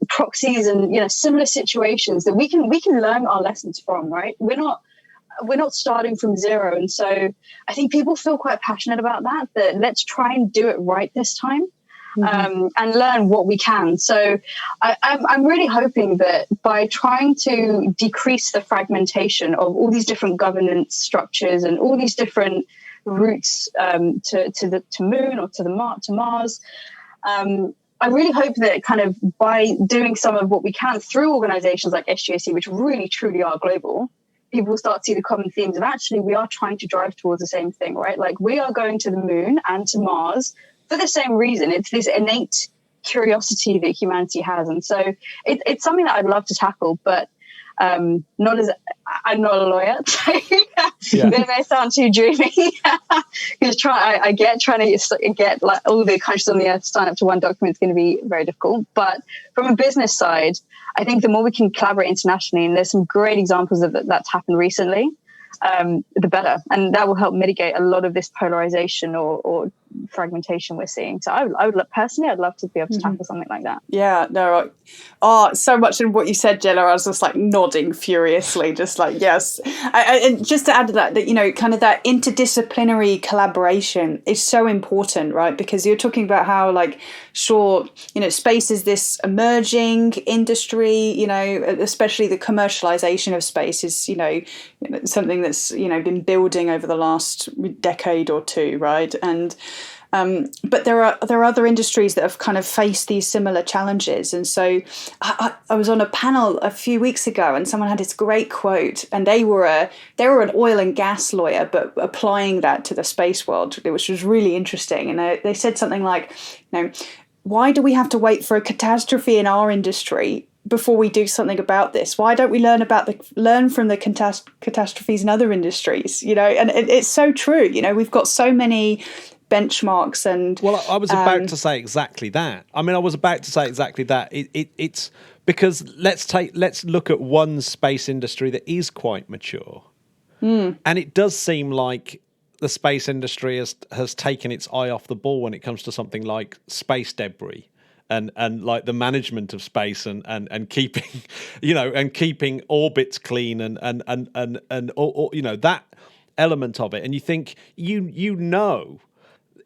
proxies and, you know, similar situations that we can learn our lessons from, right? We're not starting from zero. And so I think people feel quite passionate about that let's try and do it right this time. And learn what we can. So I'm really hoping that by trying to decrease the fragmentation of all these different governance structures and all these different routes to Moon or to Mars, I really hope that kind of by doing some of what we can through organizations like SGAC, which really truly are global, people will start to see the common themes of actually we are trying to drive towards the same thing, right? Like we are going to the Moon and to Mars for the same reason. It's this innate curiosity that humanity has. And so it's something that I'd love to tackle, but I'm not a lawyer. They may sound too dreamy. Because trying to get like all the countries on the earth to sign up to one document is going to be very difficult. But from a business side, I think the more we can collaborate internationally, and there's some great examples of that's happened recently, the better. And that will help mitigate a lot of this polarization or fragmentation we're seeing. So I would personally, I'd love to be able to tackle something like that. Yeah, no, so much in what you said, Jenna. I was just like nodding furiously, just like, yes. And just to add to that, you know, kind of that interdisciplinary collaboration is so important, right? Because you're talking about how, like, sure, you know, space is this emerging industry, you know, especially the commercialization of space is, you know, something that's, you know, been building over the last decade or two, right? And but there are other industries that have kind of faced these similar challenges. And so I was on a panel a few weeks ago, and someone had this great quote, and they were an oil and gas lawyer, but applying that to the space world, which was really interesting. And they said something like, you know, why do we have to wait for a catastrophe in our industry before we do something about this? Why don't we learn from the catastrophes in other industries? You know, and it's so true. You know, we've got so many benchmarks and I was about to say exactly that. It's because let's look at one space industry that is quite mature, and it does seem like the space industry has taken its eye off the ball when it comes to something like space debris and like the management of space and keeping, you know, and keeping orbits clean and all, you know, that element of it. And you think you know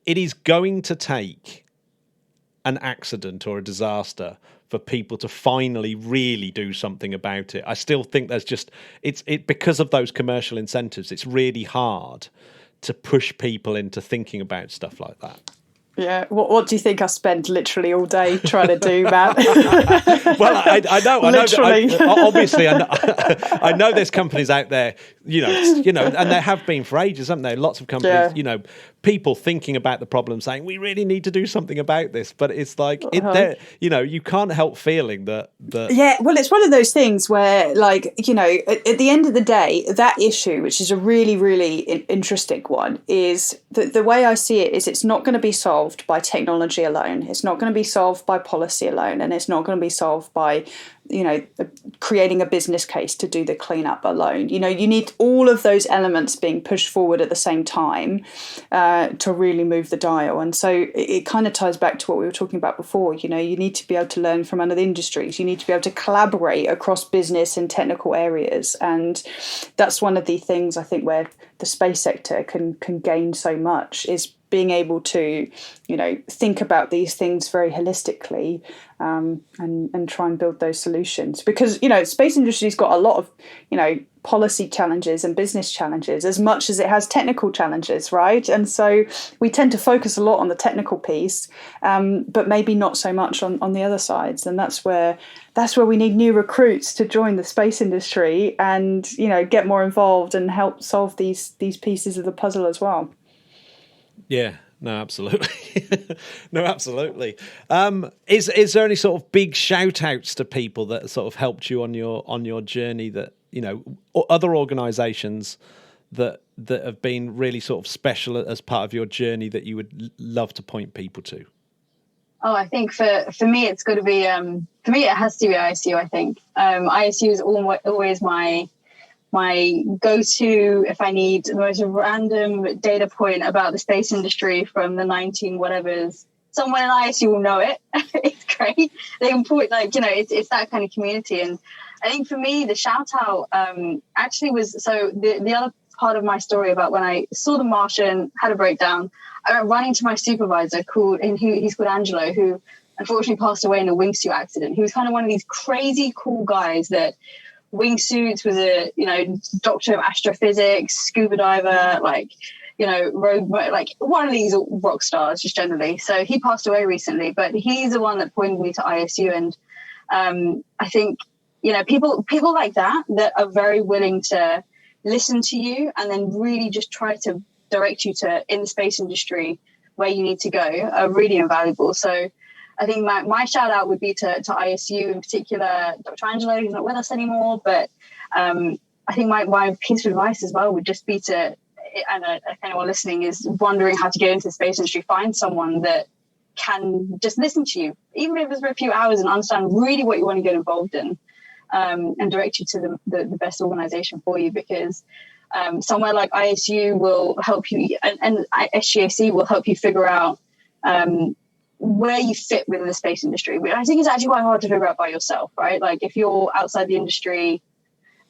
it is going to take an accident or a disaster for people to finally really do something about it. I still think there's just because of those commercial incentives, it's really hard to push people into thinking about stuff like that. Yeah. What do you think I spend literally all day trying to do, Matt? Well, I know. Literally. Obviously, I know there's companies out there, you know, and there have been for ages, haven't there? Lots of companies, you know, people thinking about the problem, saying we really need to do something about this. But it's like, you know, you can't help feeling that. Yeah. Well, it's one of those things where, like, you know, at the end of the day, that issue, which is a really, really interesting one, is the way I see it is it's not going to be solved by technology alone. It's not going to be solved by policy alone, and it's not going to be solved by, you know, creating a business case to do the cleanup alone. You know, you need all of those elements being pushed forward at the same time to really move the dial. And so it kind of ties back to what we were talking about before. You know, you need to be able to learn from other industries. You need to be able to collaborate across business and technical areas. And that's one of the things I think where the space sector can gain so much, is being able to, you know, think about these things very holistically and try and build those solutions. Because, you know, space industry's got a lot of, you know, policy challenges and business challenges as much as it has technical challenges, right? And so we tend to focus a lot on the technical piece, but maybe not so much on the other sides. And that's where we need new recruits to join the space industry and, you know, get more involved and help solve these pieces of the puzzle as well. Yeah, no, absolutely. No, absolutely. Is there any sort of big shout outs to people that sort of helped you on your journey that, you know, or other organizations that that have been really sort of special as part of your journey that you would love to point people to? Oh, I think for me, it's got to be, for me, it has to be ISU, I think. ISU is always my go-to if I need the most random data point about the space industry from the 19 whatevers. Someone in ISU will know it. It's great. They can point, it's that kind of community. And I think for me, the shout out actually was, so the other part of my story about when I saw The Martian, had a breakdown, I went running to my supervisor he's called Angelo, who unfortunately passed away in a wingsuit accident. He was kind of one of these crazy cool guys that wingsuits, was a, doctor of astrophysics, scuba diver, road, one of these rock stars just generally. So he passed away recently, but he's the one that pointed me to ISU. And I think, people like that are very willing to listen to you and then really just try to direct you to in the space industry where you need to go are really invaluable. So I think my shout out would be to ISU, in particular, Dr. Angelo, who's not with us anymore. But I think my piece of advice as well would just be to, and if anyone listening is wondering how to get into the space industry, find someone that can just listen to you, even if it's for a few hours, and understand really what you want to get involved in, and direct you to the best organization for you. Because somewhere like ISU will help you, and SGAC will help you figure out where you fit within the space industry. I think it's actually quite hard to figure out by yourself, right? Like if you're outside the industry,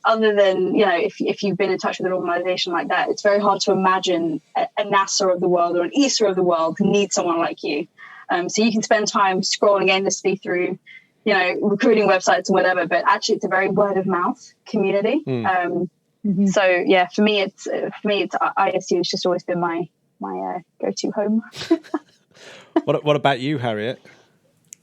other than, if you've been in touch with an organization like that, it's very hard to imagine a NASA of the world or an ESA of the world need someone like you. So you can spend time scrolling endlessly through, recruiting websites and whatever, but actually it's a very word of mouth community. So yeah, for me it's ISU has just always been my go-to home. What about you, Harriet?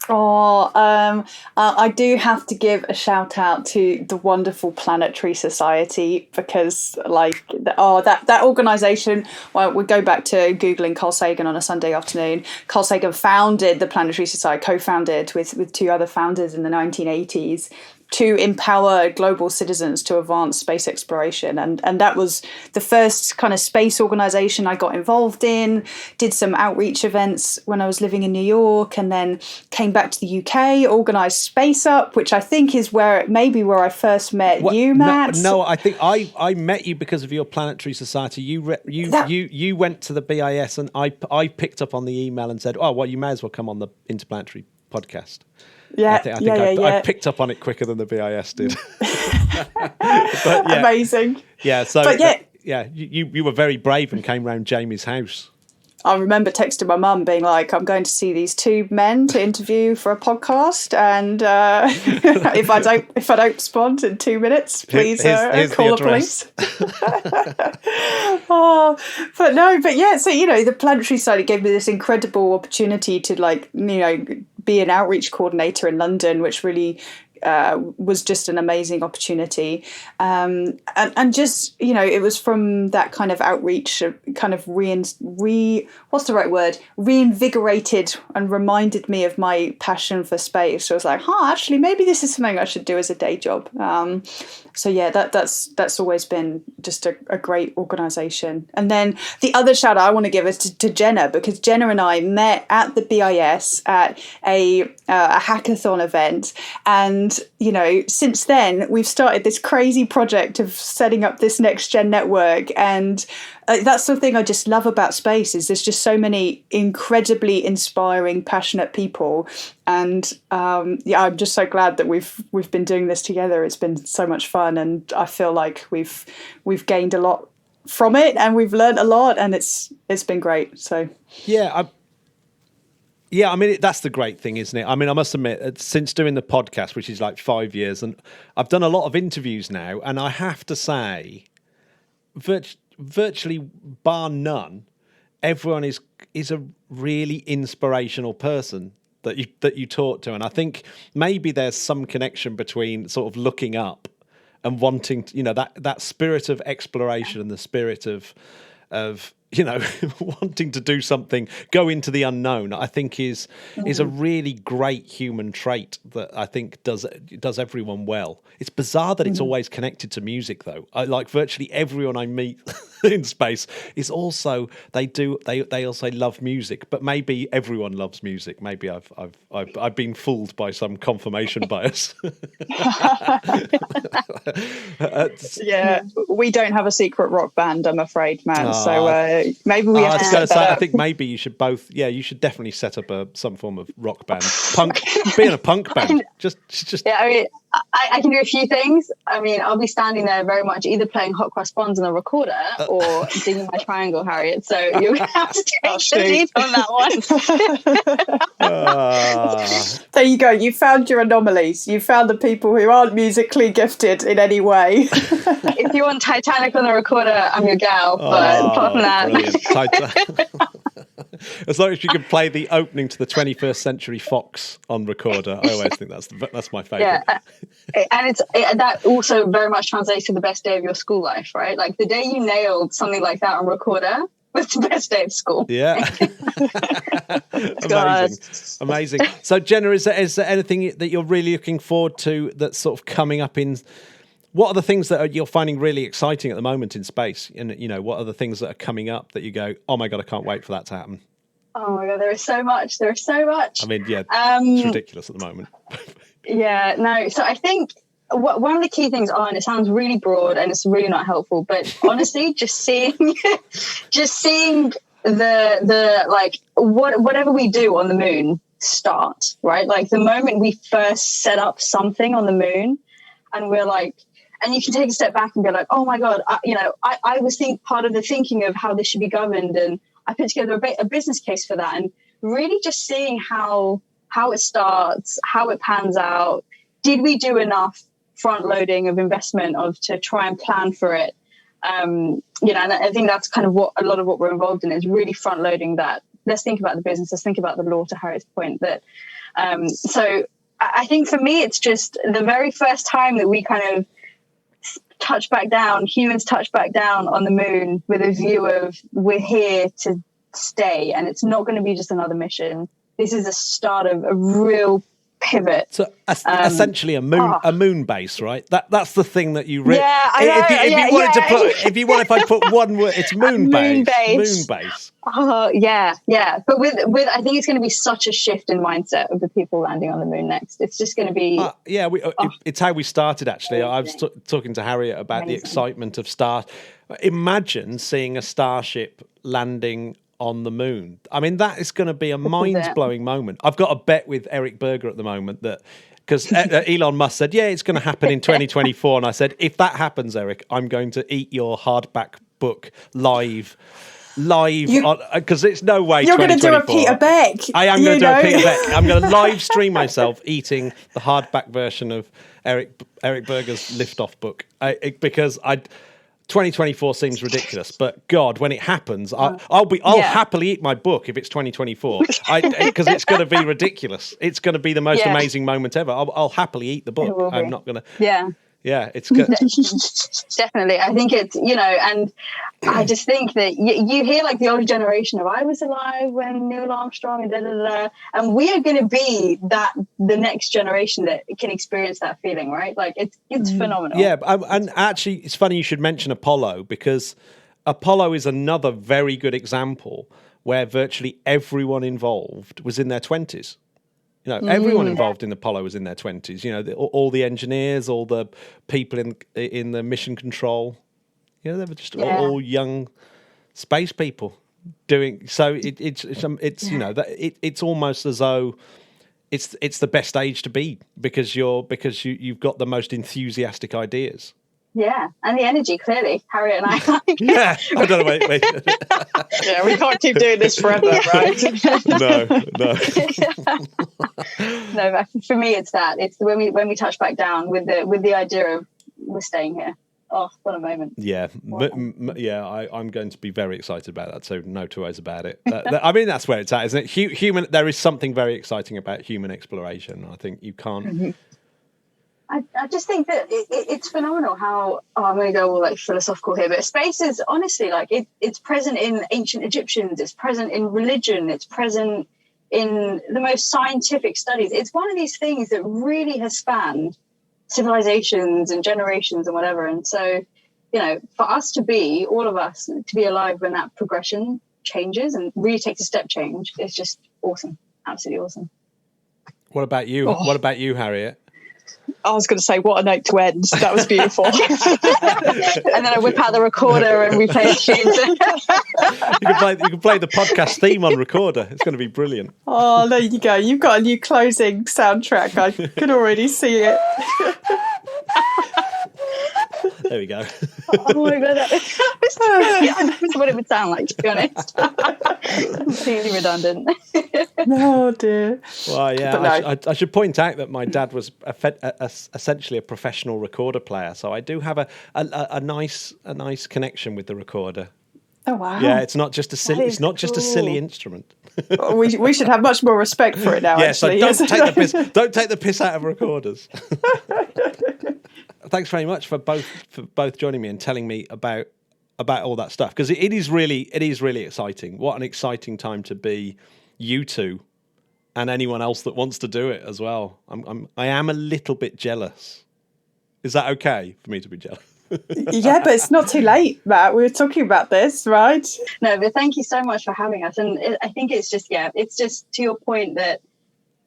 I do have to give a shout out to the wonderful Planetary Society, because that organization, well, we go back to Googling Carl Sagan on a Sunday afternoon. Carl Sagan founded the Planetary Society, co-founded with two other founders in the 1980s, to empower global citizens to advance space exploration. And that was the first kind of space organization I got involved in, did some outreach events when I was living in New York, and then came back to the UK, organized Space Up, which I think is where I first met you, Matt. No, I think I met you because of your Planetary Society. You went to the BIS, and I picked up on the email and said, oh, well, you may as well come on the Interplanetary podcast. Yeah, I think I picked up on it quicker than the BIS did. But yeah, amazing. Yeah, so you were very brave and came round Jamie's house. I remember texting my mum being like, I'm going to see these two men to interview for a podcast, and if I don't respond in 2 minutes, please here's call the police. So the Planetary Society gave me this incredible opportunity to be an outreach coordinator in London, which really was just an amazing opportunity, and just it was from that kind of outreach, kind of reinvigorated and reminded me of my passion for space. So I was like, actually maybe this is something I should do as a day job. So yeah, that's always been just a great organisation. And then the other shout out I want to give is to Jenna, because Jenna and I met at the BIS at a hackathon event, and since then we've started this crazy project of setting up this NextGen network. And that's the thing I just love about space, is there's just so many incredibly inspiring, passionate people. And I'm just so glad that we've been doing this together. It's been so much fun, and I feel like we've gained a lot from it, and we've learned a lot, and it's been great. So yeah, I mean, that's the great thing, isn't it? I mean, I must admit, since doing the podcast, which is like 5 years, and I've done a lot of interviews now, and I have to say, virtually bar none, everyone is a really inspirational person that you talk to. And I think maybe there's some connection between sort of looking up and wanting to, that spirit of exploration and the spirit of wanting to do something, go into the unknown, I think is a really great human trait that I think does everyone well. It's bizarre that it's always connected to music, though. Like virtually everyone I meet in space is also they also love music, but maybe everyone loves music. Maybe I've been fooled by some confirmation bias. Yeah, we don't have a secret rock band, I'm afraid, Matt. So maybe we have to set that up. I think maybe you should both. Yeah, you should definitely set up some form of rock band, punk, be in a punk band. Just. Yeah, I mean, I can do a few things. I mean, I'll be standing there very much either playing Hot Cross Buns on a recorder or singing my triangle, Harriet. So you're going to have to take the lead on that one. There you go. You found your anomalies. You found the people who aren't musically gifted in any way. If you want Titanic on a recorder, I'm your gal. But apart from that... As long as you can play the opening to the 21st Century Fox on recorder, I always think that's my favourite. Yeah, and that also very much translates to the best day of your school life, right? Like the day you nailed something like that on recorder was the best day of school. Yeah, amazing. So, Jenna, is there anything that you're really looking forward to that's sort of coming up in? What are the things that you're finding really exciting at the moment in space? And, what are the things that are coming up that you go, oh my God, I can't wait for that to happen? Oh my God, there is so much. I mean, yeah, it's ridiculous at the moment. Yeah, no. So I think one of the key things and it sounds really broad and it's really not helpful, but honestly, just seeing the like whatever we do on the moon start, right? Like the moment we first set up something on the moon and we're like, and you can take a step back and go like, oh my God, I was part of the thinking of how this should be governed, and I put together a business case for that, and really just seeing how it starts, how it pans out. Did we do enough front loading of investment to try and plan for it? And I think that's kind of what a lot of what we're involved in is really front loading that. Let's think about the business. Let's think about the law, to Harriet's point. That so I think for me, it's just the very first time that we kind of humans touch back down on the moon with a view of we're here to stay, and it's not going to be just another mission. This is a start of a real pivot. So essentially a moon base, right? That's the thing that you really... Yeah, I know. If I put one word, it's moon base. Moon base. Oh, yeah. But with I think it's going to be such a shift in mindset of the people landing on the moon next. It's just going to be... it's how we started, actually. I was talking to Harriet about the excitement of Imagine seeing a starship landing on the moon. I mean, that is going to be a mind-blowing moment. I've got a bet with Eric Berger at the moment that... Because Elon Musk said, yeah, it's going to happen in 2024. And I said, if that happens, Eric, I'm going to eat your hardback book live, because it's no way. You're going to do a Peter Beck. I am going to do a Peter Beck. I'm going to live stream myself eating the hardback version of Eric Berger's Liftoff book, because 2024 seems ridiculous, but God, when it happens, I'll happily eat my book if it's 2024, because it's going to be ridiculous. It's going to be the most amazing moment ever. I'll happily eat the book. I'm not going to. Yeah, it's good. Definitely. I think it's, and I just think that you hear like the older generation of I was alive when Neil Armstrong and da-da-da, and we are going to be the next generation that can experience that feeling, right? Like it's phenomenal. Yeah, and actually it's funny you should mention Apollo, because Apollo is another very good example where virtually everyone involved was in their 20s. Everyone involved in Apollo was in their 20s. All the engineers, all the people in the mission control. They were just all young space people doing. So it's almost as though it's the best age to be, because you've got the most enthusiastic ideas. Yeah, and the energy, clearly, Harriet and I. Yeah, I don't know. Wait. Yeah, we can't keep doing this forever, right? No. No, but for me, it's that. It's when we touch back down with the idea of we're staying here. Oh, what a moment! Yeah, I'm going to be very excited about that. So no two ways about it. I mean, that's where it's at, isn't it? There is something very exciting about human exploration. I think you can't. Mm-hmm. I just think that it's phenomenal how I'm going to go all like philosophical here, but space is honestly like it's present in ancient Egyptians, it's present in religion, it's present in the most scientific studies. It's one of these things that really has spanned civilizations and generations and whatever. And so for us to be, all of us, to be alive when that progression changes and really takes a step change, it's just awesome. Absolutely awesome. What about you? What about you, Harriet? I was going to say, what a note to end. That was beautiful. And then I whip out the recorder and we play a tune. You can play the podcast theme on recorder. It's going to be brilliant. Oh, there you go. You've got a new closing soundtrack. I can already see it. There we go. Oh my God. That's what it would sound like, to be honest. Completely redundant. Oh, dear. Well, yeah, No. I should point out that my dad was essentially a professional recorder player, so I do have a nice connection with the recorder. Oh, wow. Yeah, it's not just a silly. It's not just a cool. silly instrument. We should have much more respect for it now. Yeah, actually. so don't take the piss out of recorders. Thanks very much for both joining me and telling me about all that stuff, because it is really exciting. What an exciting time to be you two, and anyone else that wants to do it as well. I am a little bit jealous. Is that okay for me to be jealous? Yeah, but it's not too late, Matt. We were talking about this, right? No, but thank you so much for having us. And I think it's just to your point that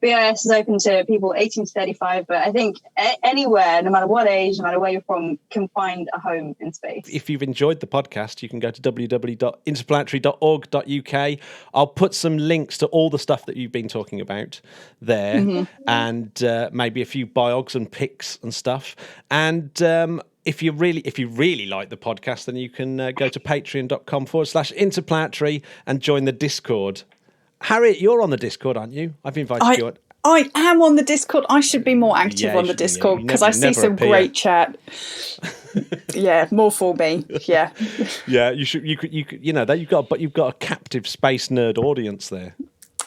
BIS is open to people 18 to 35, but I think anywhere, no matter what age, no matter where you're from, can find a home in space. If you've enjoyed the podcast, you can go to www.interplanetary.org.uk. I'll put some links to all the stuff that you've been talking about there, and maybe a few biogs and pics and stuff. And if you really like the podcast, then you can go to patreon.com/interplanetary and join the Discord. Harriet, you're on the Discord, aren't you? I've invited you on. I am on the Discord. I should be more active on the Discord because I see some great chat. Yeah, more for me. Yeah. Yeah, you should. You could. You've got a captive space nerd audience there.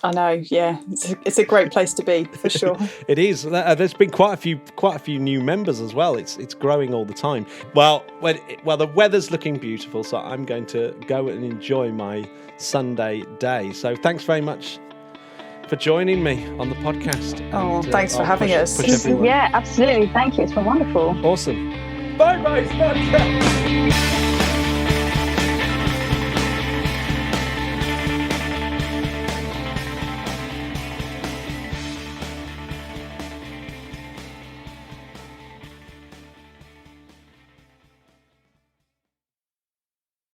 I know. Yeah, it's a great place to be for sure. It is. There's been quite a few new members as well. It's growing all the time. Well, the weather's looking beautiful, so I'm going to go and enjoy my Sunday day. So thanks very much for joining me on the podcast. Oh, thanks for having us. Yeah, absolutely. Thank you. It's been wonderful. Awesome. Bye, podcast.